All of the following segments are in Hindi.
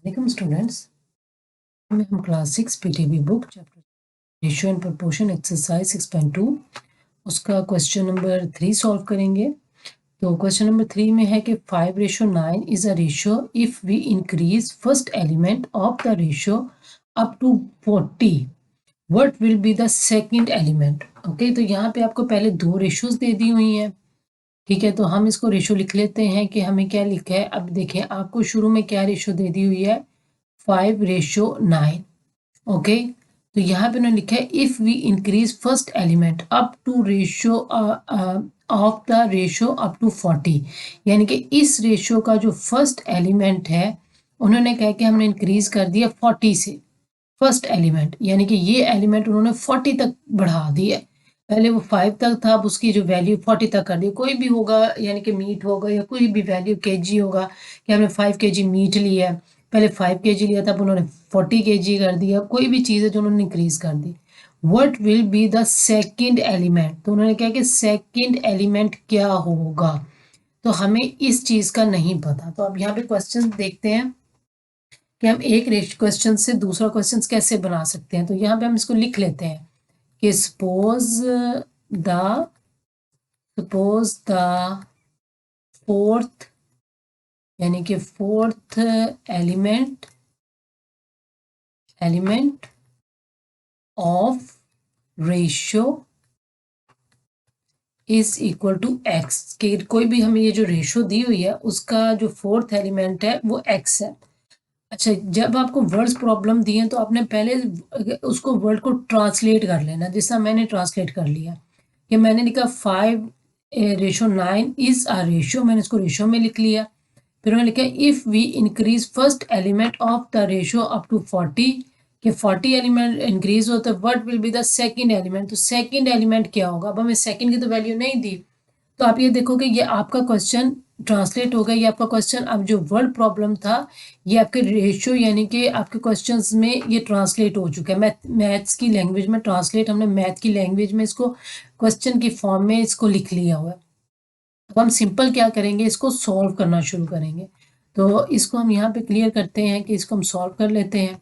वालेकुम स्टूडेंट्स, में हम class 6 PTB book chapter ratio and proportion exercise 6.2 उसका क्वेश्चन नंबर 3 सॉल्व करेंगे। तो क्वेश्चन नंबर 3 में है कि 5:9 is a ratio if we increase first element of the ratio up to 40 what will be the second element. Okay, तो यहाँ पे आपको पहले दो रेशियोज दे दी हुई हैं। ठीक है, तो हम इसको रेशियो लिख लेते हैं कि हमें क्या लिखा है। अब देखें, आपको शुरू में क्या रेशियो दे दी हुई है, 5:9। ओके, तो यहाँ पे उन्होंने लिखा है if we increase first element up to ratio of the ratio up to 40, यानी कि इस रेशियो का जो फर्स्ट एलिमेंट है उन्होंने कहा कि हमने इंक्रीज कर दिया 40 से। फर्स्ट एलिमेंट यानी कि ये एलिमेंट उन्होंने 40 तक बढ़ा दिया। पहले वो 5 तक था, अब उसकी जो वैल्यू 40 तक कर दी। कोई भी होगा, यानी कि मीट होगा या कोई भी वैल्यू केजी होगा कि हमने 5 केजी मीट लिया है, पहले 5 केजी लिया था, अब उन्होंने 40 केजी कर दिया। कोई भी चीज़ है जो उन्होंने इंक्रीज कर दी। What will be the second element, तो उन्होंने कहा कि सेकंड एलिमेंट क्या होगा। तो हमें इस चीज़ का नहीं पता। तो अब यहाँ पे क्वेश्चन देखते हैं कि हम एक क्वेश्चन से दूसरा क्वेश्चन कैसे बना सकते हैं। तो यहाँ पे हम इसको लिख लेते हैं कि द फोर्थ, यानी कि fourth element of ratio is equal to x, कि कोई भी हमें ये जो रेशियो दी हुई है उसका जो फोर्थ एलिमेंट है वो एक्स है। अच्छा, जब आपको वर्ड्स प्रॉब्लम दी हैं तो आपने पहले उसको वर्ड को ट्रांसलेट कर लेना, जैसा मैंने ट्रांसलेट कर लिया कि मैंने लिखा 5:9 इज अ रेशियो, मैंने इसको रेशियो में लिख लिया। फिर मैंने लिखा if we increase first element of the ratio up to 40, कि 40 एलिमेंट इंक्रीज हो तो what will be the second element, तो सेकंड एलिमेंट क्या होगा। अब हमें सेकंड की तो वैल्यू नहीं दी, तो आप ये देखोगे ये आपका क्वेश्चन ट्रांसलेट हो गया। ये आपका क्वेश्चन, अब जो वर्ड प्रॉब्लम था ये आपके रेशियो यानी कि आपके क्वेश्चंस में ये ट्रांसलेट हो चुका है। मैथ्स की लैंग्वेज में ट्रांसलेट, हमने मैथ की लैंग्वेज में इसको क्वेश्चन की फॉर्म में इसको लिख लिया हुआ है। अब हम सिंपल क्या करेंगे, इसको सॉल्व करना शुरू करेंगे। तो इसको हम यहाँ पे क्लियर करते हैं कि इसको हम सॉल्व कर लेते हैं।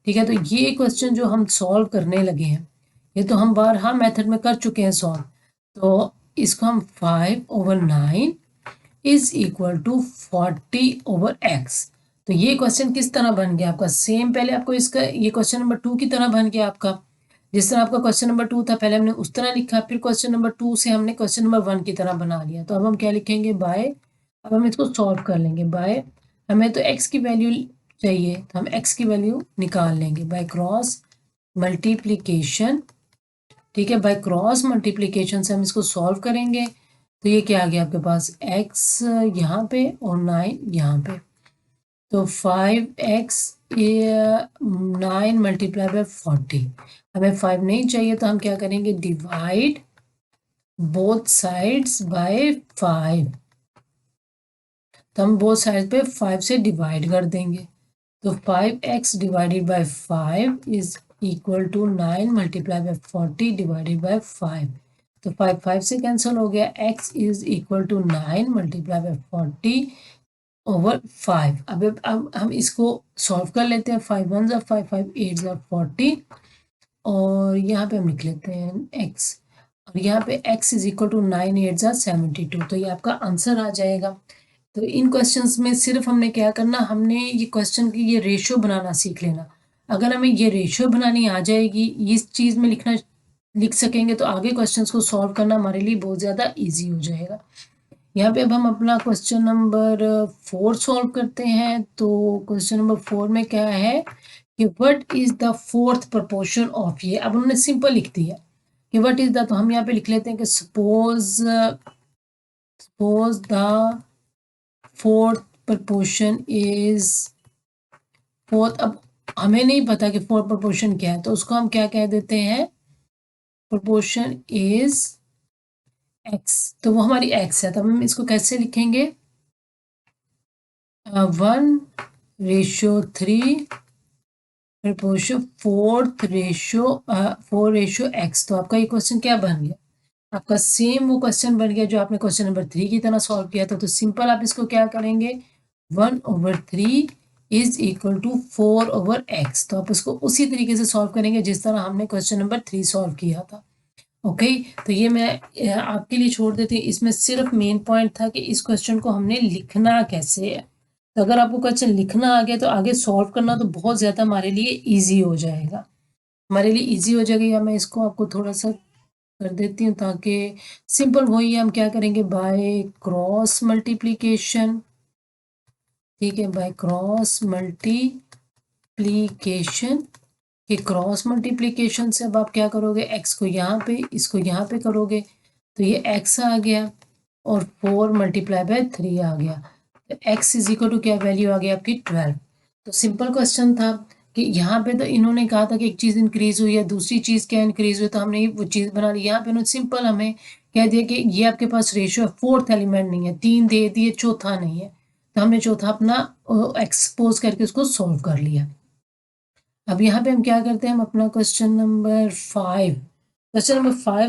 ठीक है, तो ये क्वेश्चन जो हम सॉल्व करने लगे हैं ये तो हम बारहा मेथड में कर चुके हैं सॉल्व। तो इसको हम 5/9 इज इक्वल टू 40/x। तो ये क्वेश्चन किस तरह बन गया आपका, सेम पहले आपको इसका ये क्वेश्चन नंबर 2 की तरह बन गया आपका। जिस तरह आपका क्वेश्चन नंबर 2 था पहले हमने उस तरह लिखा, फिर क्वेश्चन नंबर 2 से हमने क्वेश्चन नंबर 1 की तरह बना लिया। तो अब हम क्या लिखेंगे, बाय, अब हम इसको सॉल्व कर लेंगे। बाय, हमें तो x की वैल्यू चाहिए तो हम x की वैल्यू निकाल लेंगे बाय क्रॉस मल्टीप्लीकेशन। ठीक है, बाय क्रॉस मल्टीप्लीकेशन से हम इसको सॉल्व करेंगे। तो ये क्या आ गया आपके पास, x यहाँ पे और 9 यहाँ पे। तो 5x 9 मल्टीप्लाई बाय 40, हमें 5 नहीं चाहिए तो हम क्या करेंगे, डिवाइड बोथ साइड्स बाय 5। तो हम बोथ साइड पे 5 से डिवाइड कर देंगे। तो 5x divided by 5 is equal to 9 multiply by 40 divided by 5। तो 5 5 से कैंसिल हो गया, x is equal to 9 multiply by 40/5। अब हम इसको सॉल्व कर लेते हैं। 5 1 ज़ा 5, 5 8 ज़ा 40, और यहाँ पे हम लिख लेते हैं x, और यहाँ पे x इज इक्वल टू 9 8 ज़ा 72। तो ये आपका आंसर आ जाएगा। तो इन क्वेश्चंस में सिर्फ हमने क्या करना, हमने ये क्वेश्चन की ये रेशियो बनाना सीख लेना। अगर हमें ये रेशियो बनानी आ जाएगी, इस चीज़ में लिख सकेंगे, तो आगे क्वेश्चंस को सॉल्व करना हमारे लिए बहुत ज़्यादा ईजी हो जाएगा। यहाँ पे अब हम अपना क्वेश्चन नंबर 4 सॉल्व करते हैं। तो क्वेश्चन नंबर 4 में क्या है कि what is the fourth proportion of, ये अब उन्होंने सिंपल लिख दिया कि व्हाट इज द, तो हम यहाँ पे लिख लेते हैं कि suppose the fourth proportion is fourth. अब हमें नहीं पता कि फोर्थ प्रोपोर्शन क्या है, तो उसको हम क्या कह देते हैं, प्रोपोर्शन इज x। तो वो हमारी x है, तब हम इसको कैसे लिखेंगे, 1:3 प्रोपोर्शन 4:x। तो आपका ये क्वेश्चन क्या बन गया, आपका सेम वो क्वेश्चन बन गया जो आपने क्वेश्चन नंबर 3 की तरह सॉल्व किया था। तो सिंपल आप इसको क्या करेंगे, 1/3 इज इक्वल टू 4/x। तो आप इसको उसी तरीके से सॉल्व करेंगे जिस तरह हमने क्वेश्चन नंबर 3 सॉल्व किया था। ओके, तो ये मैं आपके लिए छोड़ देती हूँ। इसमें सिर्फ मेन पॉइंट था कि इस क्वेश्चन को हमने लिखना कैसे है। तो अगर आपको क्वेश्चन लिखना आ गया तो आगे सॉल्व करना तो बहुत ज़्यादा हमारे लिए ईजी हो जाएगा, हमारे लिए ईजी हो जाएगा। या मैं इसको आपको थोड़ा सा कर देती हूँ ताकि सिंपल वही हम क्या करेंगे, बाय क्रॉस मल्टीप्लीकेशन। ठीक है, बाय क्रॉस मल्टीप्लीकेशन कि क्रॉस मल्टीप्लिकेशन से अब आप क्या करोगे, x को यहाँ पे इसको यहाँ पे करोगे तो ये x आ गया और 4 मल्टीप्लाई बाय 3 आ गया। तो x इज इक्वल टू क्या वैल्यू आ गई आपकी 12। तो सिंपल क्वेश्चन था कि यहाँ पे तो इन्होंने कहा था कि एक चीज़ इंक्रीज हुई है, दूसरी चीज़ क्या इंक्रीज हुई, तो हमने वो चीज़ बना ली। यहाँ पे उन्होंने सिंपल हमें कह दिया कि ये आपके पास रेशियो फोर्थ एलिमेंट नहीं है, 3 दे दिए, चौथा नहीं है, तो हमने चौथा अपना एक्सपोज करके उसको सॉल्व कर लिया। अब यहाँ पे हम क्या करते हैं, हम अपना क्वेश्चन नंबर 5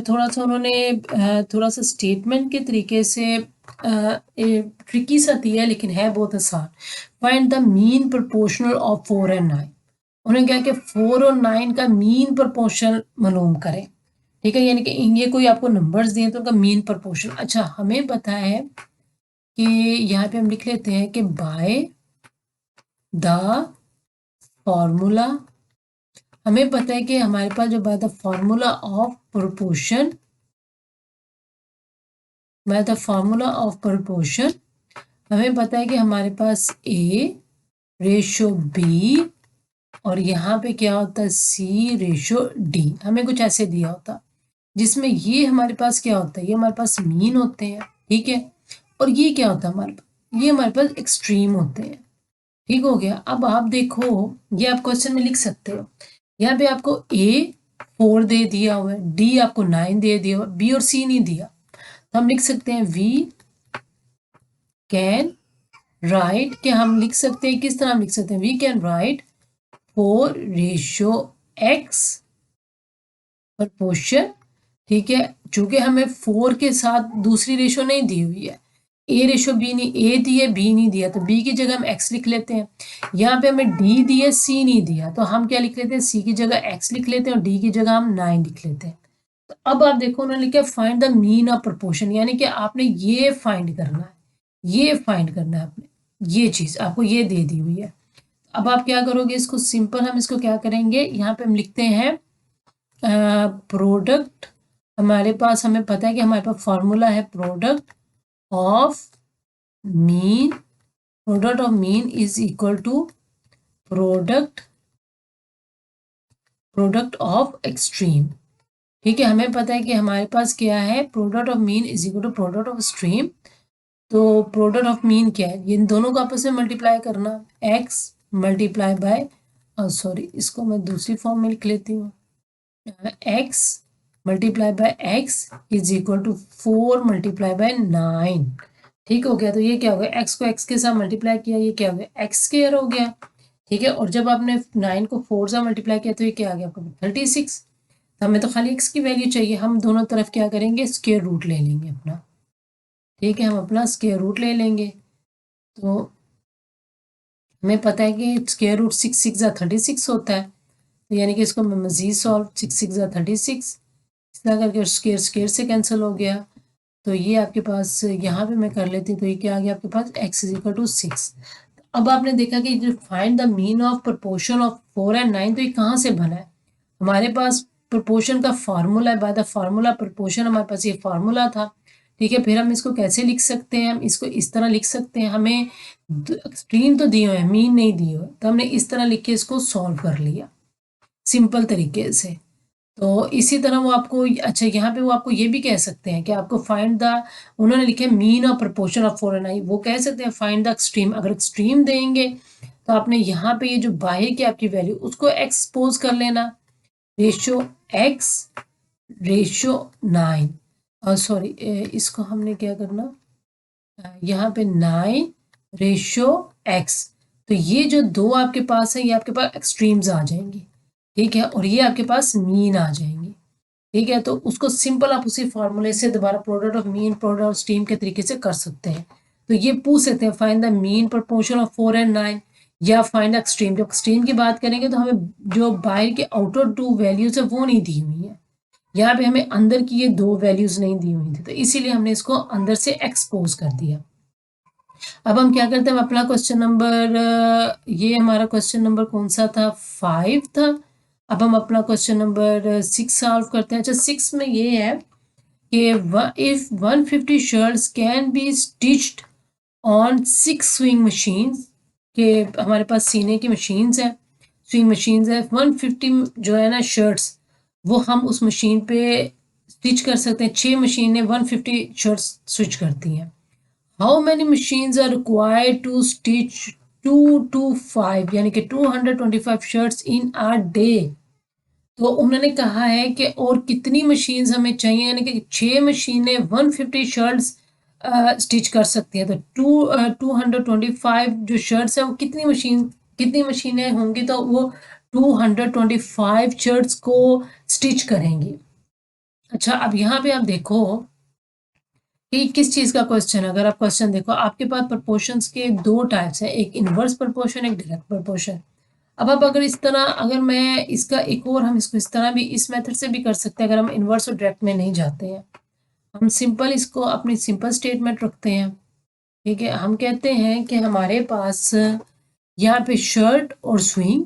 थोड़ा सा उन्होंने थोड़ा सा स्टेटमेंट के तरीके से ट्रिकी सा दिया है लेकिन है बहुत आसान। Find the mean proportional of 4 और 9। उन्होंने क्या कि 4 और 9 का मीन प्रोपोर्शनल मालूम करें। ठीक है, यानी कि ये कोई आपको नंबर्स दिए तो उनका मीन प्रोपोर्शन। अच्छा, हमें पता है कि यहाँ पे हम लिख लेते हैं कि बाय द फॉर्मूला, हमें पता है कि हमारे पास जो by the formula of proportion, by the formula of proportion हमें पता है कि हमारे पास A रेशो B और यहाँ पे क्या होता है C रेशो D। हमें कुछ ऐसे दिया होता जिसमें ये हमारे पास क्या होता है, ये हमारे पास मीन होते हैं। ठीक है, और ये क्या होता है हमारे पास, ये हमारे पास एक्सट्रीम होते हैं। ठीक हो गया। अब आप देखो, ये आप क्वेश्चन में लिख सकते हो, यहाँ पे आपको A 4 दे दिया हुआ है, D आपको 9 दे दिया हुआ है, B और C नहीं दिया, तो हम लिख सकते हैं वी कैन राइट, क्या हम लिख सकते हैं, किस तरह हम लिख सकते हैं, we can write 4 ratio x proportion. ठीक है, चूंकि हमें 4 के साथ दूसरी रेशो नहीं दी हुई है, ए रेशो बी नहीं, ए दिए बी नहीं दिया, तो बी की जगह हम एक्स लिख लेते हैं। यहाँ पे हमें डी दिए सी नहीं दिया, तो हम क्या लिख लेते हैं, सी की जगह एक्स लिख लेते हैं और डी की जगह हम 9 लिख लेते हैं। तो अब आप देखो उन्होंने लिखा find the mean of proportion, यानी कि आपने ये फाइंड करना है, ये फाइंड करना है आपने, ये चीज आपको ये दे दी हुई है। अब आप क्या करोगे, इसको सिंपल हम इसको क्या करेंगे, यहाँ पे हम लिखते हैं प्रोडक्ट। हमारे पास, हमें पता है कि हमारे पास फॉर्मूला है product of mean, product of mean is equal to product of extreme. ठीक है, हमें पता है कि हमारे पास क्या है, product of mean is equal to product of extreme. तो प्रोडक्ट ऑफ मीन क्या है, ये इन दोनों को आपस में मल्टीप्लाई करना, x मल्टीप्लाई बाय, सॉरी इसको मैं दूसरी फॉर्म में लिख लेती हूँ, x multiply by x is equal to 4 multiply by 9। ठीक हो गया, तो ये क्या हो गया, x को x के साथ मल्टीप्लाई किया, ये क्या हो गया, x स्क्वायर हो गया। ठीक है, और जब आपने 9 को 4 से मल्टीप्लाई किया तो ये क्या आ गया आपको 36। तो हमें तो खाली x की वैल्यू चाहिए, हम दोनों तरफ क्या करेंगे, स्क्वायर रूट ले लेंगे अपना। ठीक है, हम अपना स्क्वायर रूट ले लेंगे। तो हमें पता है कि स्क्वायर रूट 6 6 जा 36 होता है, तो यानी कि इसको मैं मजीद सॉल्व, 6 6 जा 36, इस तरह करके स्क्वायर स्क्वायर से कैंसिल हो गया। तो ये आपके पास यहाँ पे मैं कर लेती हूँ, तो ये क्या आ गया आपके पास, x इज इक्वल टू 6। अब आपने देखा कि जो find the mean of proportion of 4 and 9, तो ये कहाँ से बना है, हमारे पास प्रोपोर्शन का फार्मूला है, बाय द फार्मूला प्रोपोर्शन, हमारे पास ये फार्मूला था। ठीक है, फिर हम इसको कैसे लिख सकते हैं, हम इसको इस तरह लिख सकते हैं, हमें एक्सट्रीम तो दिए हुए हैं, मीन नहीं दिए हुए, तो हमने इस तरह लिख के इसको सॉल्व कर लिया सिंपल तरीके से। तो इसी तरह वो आपको, अच्छा यहाँ पे वो आपको ये भी कह सकते हैं कि आपको फाइंड द, उन्होंने लिखे मीन और प्रोपोर्शन ऑफ 4 एंड 9, वो कह सकते हैं फाइंड द एक्सट्रीम। अगर एक्सट्रीम देंगे तो आपने यहाँ पे ये जो बाहर की आपकी वैल्यू उसको एक्सपोज कर लेना, रेशो x रेशो 9, और सॉरी इसको हमने क्या करना, यहाँ पे 9 रेशो x। तो ये जो दो आपके पास है ये आपके पास एक्सट्रीम्स आ जाएंगी। ठीक है, और ये आपके पास मीन आ जाएंगी। ठीक है, तो उसको सिंपल आप उसी फॉर्मूले से दोबारा product of mean product of stream के तरीके से कर सकते हैं। तो ये पूछ सकते हैं find the mean proportion of 4 and 9, या फाइंड एक्सट्रीम। जब एक्सट्रीम की बात करेंगे तो हमें जो बाहर के आउटर 2 वैल्यूज़ है वो नहीं दी हुई है। यहाँ पे हमें अंदर की ये 2 वैल्यूज़ नहीं दी हुई थी, तो इसीलिए हमने इसको अंदर से एक्सपोज़ कर दिया। अब हम क्या करते हैं, हम अपना क्वेश्चन नंबर, ये हमारा क्वेश्चन नंबर कौन सा था, 5 था। अब हम अपना क्वेश्चन नंबर 6 सॉल्व करते हैं। अच्छा, 6 में ये है कि if 150 shirts can be stitched on 6 swing machines, के हमारे पास सीने की मशीन्स हैं, स्विंग मशीन्स है, 150 जो है ना शर्ट्स, वो हम उस मशीन पे स्टिच कर सकते हैं। 6 मशीनें 150 शर्ट्स स्टिच करती हैं। How many machines are required to stitch 225 यानी कि 225 शर्ट्स इन अ डे। तो उन्होंने कहा है कि और कितनी मशीन्स हमें चाहिए, यानी कि 6 मशीनें 150 शर्ट्स स्टिच कर सकती हैं। तो 225 जो शर्ट्स हैं वो कितनी मशीनें होंगी, तो वो 225 शर्ट्स को स्टिच करेंगी। अच्छा, अब यहाँ पे आप देखो कि किस चीज़ का क्वेश्चन है। अगर आप क्वेश्चन देखो, आपके पास प्रपोर्शंस के 2 टाइप्स हैं, एक इन्वर्स प्रपोर्शन, एक डायरेक्ट प्रपोर्शन। अब आप अगर इस तरह, अगर मैं इसका एक और, हम इसको इस तरह भी, इस मेथड से भी कर सकते हैं अगर हम इन्वर्स और डायरेक्ट में नहीं जाते हैं। हम सिंपल इसको अपनी सिंपल स्टेटमेंट रखते हैं। ठीक है, हम कहते हैं कि हमारे पास यहाँ पे शर्ट और स्विंग,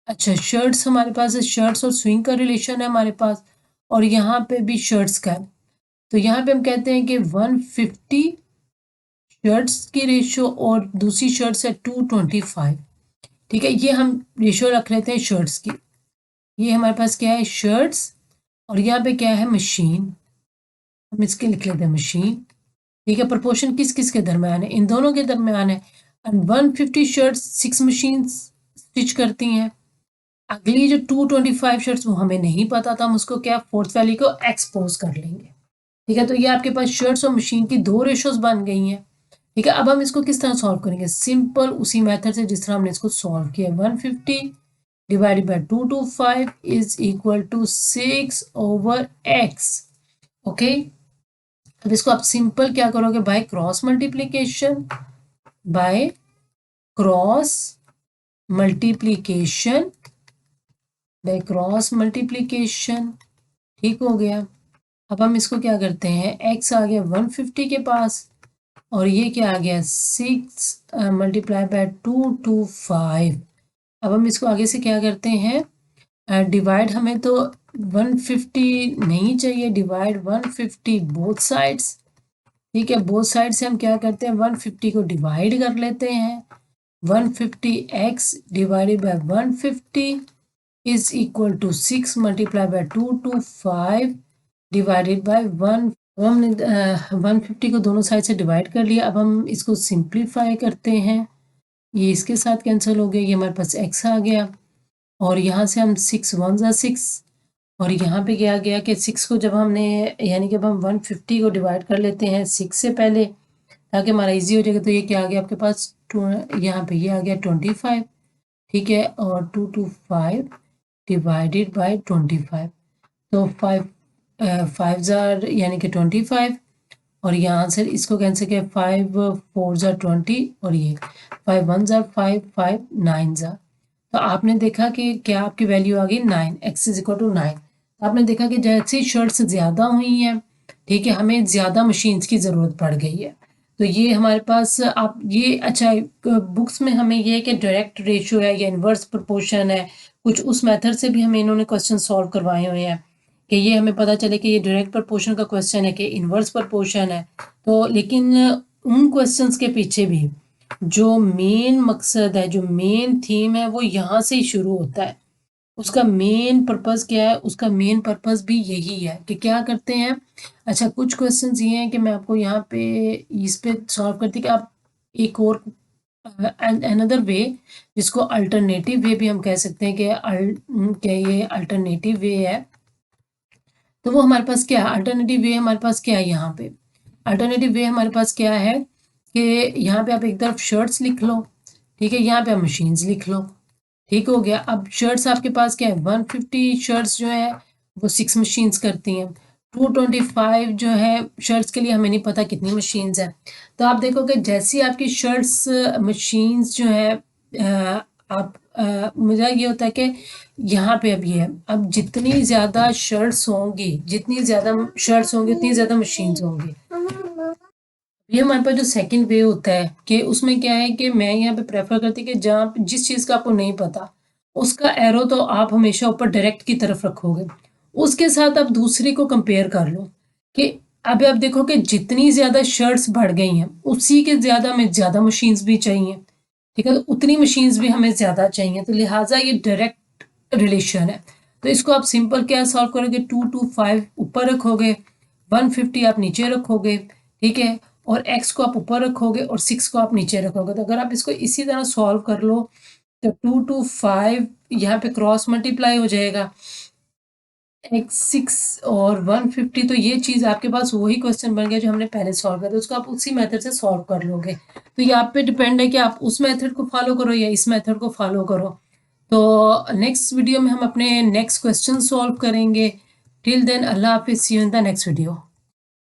अच्छा शर्ट्स हमारे पास है, शर्ट्स और स्विंग का रिलेशन है हमारे पास, और यहाँ पे भी शर्ट्स का है। तो यहाँ पे हम कहते हैं कि 150 शर्ट्स की रेशियो और दूसरी शर्ट्स है 225। ठीक है, ये हम रेशियो रख लेते हैं शर्ट्स की। ये हमारे पास क्या है, शर्ट्स, और यहाँ पे क्या है, मशीन। हम इसके लिख लेते हैं मशीन। ठीक है, प्रोपोर्शन किस किस के दरमियान है, इन दोनों के दरमियान है। एंड 150 शर्ट्स 6 मशीन स्टिच करती हैं। अगली जो 225 शर्ट्स वो हमें नहीं पता था, हम उसको क्या, फोर्थ वैल्यू को एक्सपोज कर लेंगे। ठीक है, तो ये आपके पास शर्ट्स और मशीन की 2 रेशोज बन गई हैं। ठीक है, अब हम इसको किस तरह सॉल्व करेंगे, सिंपल उसी मेथड से जिस तरह हमने इसको सॉल्व किया। 150 divided by 225 is equal to 6/x। Okay, अब इसको आप सिंपल क्या करोगे, by cross multiplication, by cross multiplication, by cross multiplication. ठीक हो गया। अब हम इसको क्या करते हैं, x आ गया 150 के पास, और ये क्या आ गया 6 मल्टीप्लाई बाय 225। अब हम इसको आगे से क्या करते हैं, डिवाइड, हमें तो 150 नहीं चाहिए, डिवाइड 150 बोथ साइड्स। ठीक है, बोथ साइड से हम क्या करते हैं, 150 को डिवाइड कर लेते हैं। 150x divided by 150 is equal to 6 multiply by 225 divided by 1। हमने 150 को दोनों साइड से डिवाइड कर लिया। अब हम इसको सिंप्लीफाई करते हैं, ये इसके साथ कैंसिल हो गया, ये हमारे पास x आ गया, और यहाँ से हम 6 1 ज़ा 6, और यहाँ पे क्या गया कि 6 को जब हमने, यानी कि अब हम 150 को डिवाइड कर लेते हैं 6 से पहले, ताकि हमारा इजी हो जाएगा। तो ये क्या आ गया आपके पास, यहाँ पे ये आ गया 25। ठीक है, और 225 डिवाइडेड बाय 25, तो 5 ज़ार यानी कि 25, और यहाँ से इसको कैंसिल किया, 5 4 ज़ार 20, और ये 5 1 ज़ार 5 5 9 ज़ार। तो आपने देखा कि क्या आपकी वैल्यू आ गई 9, x इज इक्वल टू 9। आपने देखा कि जैसे शर्ट्स ज़्यादा हुई हैं, ठीक है, हमें ज़्यादा मशीन्स की ज़रूरत पड़ गई है। तो ये हमारे पास, आप ये, अच्छा बुक्स में हमें ये है कि डायरेक्ट रेशियो है या इन्वर्स प्रोपोर्शन है, कुछ उस मेथड से भी हमें इन्होंने क्वेश्चन सॉल्व करवाए हुए हैं कि ये हमें पता चले कि ये डायरेक्ट प्रोपोर्शन का क्वेश्चन है कि इन्वर्स प्रोपोर्शन है। तो लेकिन उन क्वेश्चंस के पीछे भी जो मेन मकसद है, जो मेन थीम है, वो यहाँ से ही शुरू होता है। उसका मेन पर्पस क्या है, उसका मेन पर्पस भी यही है कि क्या करते हैं। अच्छा, कुछ क्वेश्चंस ये हैं कि मैं आपको यहाँ पे इस पे सॉल्व करती कि आप एक और अनदर वे, जिसको अल्टरनेटिव वे भी हम कह सकते हैं कि ये अल्टरनेटिव वे है। तो वो हमारे पास क्या है, अल्टरनेटिव वे हमारे पास क्या है, यहाँ पे अल्टरनेटिव वे हमारे पास क्या है कि यहाँ पे आप एक तरफ शर्ट्स लिख लो, ठीक है, यहाँ पे आप मशीन्स लिख लो। ठीक हो गया। अब शर्ट्स आपके पास क्या है, 150 शर्ट्स जो है वो 6 मशीन्स करती हैं। 225 जो है शर्ट्स के लिए हमें नहीं पता कितनी मशीन्स हैं। तो आप देखोगे जैसी आपकी शर्ट्स मशीन्स जो है आप मेरा ये होता है कि यहाँ पे अब ये है, अब जितनी ज़्यादा शर्ट्स होंगी, जितनी ज़्यादा शर्ट्स होंगी, उतनी ज़्यादा मशीन्स होंगी। ये हमारे पास जो सेकंड वे होता है कि उसमें क्या है कि मैं यहाँ पे प्रेफर करती कि जहाँ जिस चीज़ का आपको नहीं पता, उसका एरो तो आप हमेशा ऊपर डायरेक्ट की तरफ रखोगे। उसके साथ आप दूसरी को कंपेयर कर लो कि अब आप देखो कि जितनी ज़्यादा शर्ट्स बढ़ गई हैं, उसी के ज़्यादा हमें ज़्यादा मशीन्स भी चाहिए। ठीक है, तो उतनी मशीन्स भी हमें ज़्यादा चाहिए, तो लिहाजा ये डायरेक्ट रिलेशन है। तो इसको आप सिंपल क्या सॉल्व करोगे, 2 to 5 ऊपर रखोगे, 150 आप नीचे रखोगे, ठीक है, और x को आप ऊपर रखोगे और 6 को आप नीचे रखोगे। तो अगर आप इसको इसी तरह सॉल्व कर लो तो 2 to 5 यहाँ पे क्रॉस मल्टीप्लाई हो जाएगा, x6 और 150, तो ये चीज़ आपके पास वही क्वेश्चन बन गया जो हमने पहले सॉल्व किया, तो उसको आप उसी मेथड से सॉल्व कर लोगे। तो ये आप पे डिपेंड है कि आप उस मेथड को फॉलो करो या इस मेथड को फॉलो करो। तो नेक्स्ट वीडियो में हम अपने नेक्स्ट क्वेश्चन सॉल्व करेंगे। टिल देन अल्लाह हाफिज़, see you in the next video.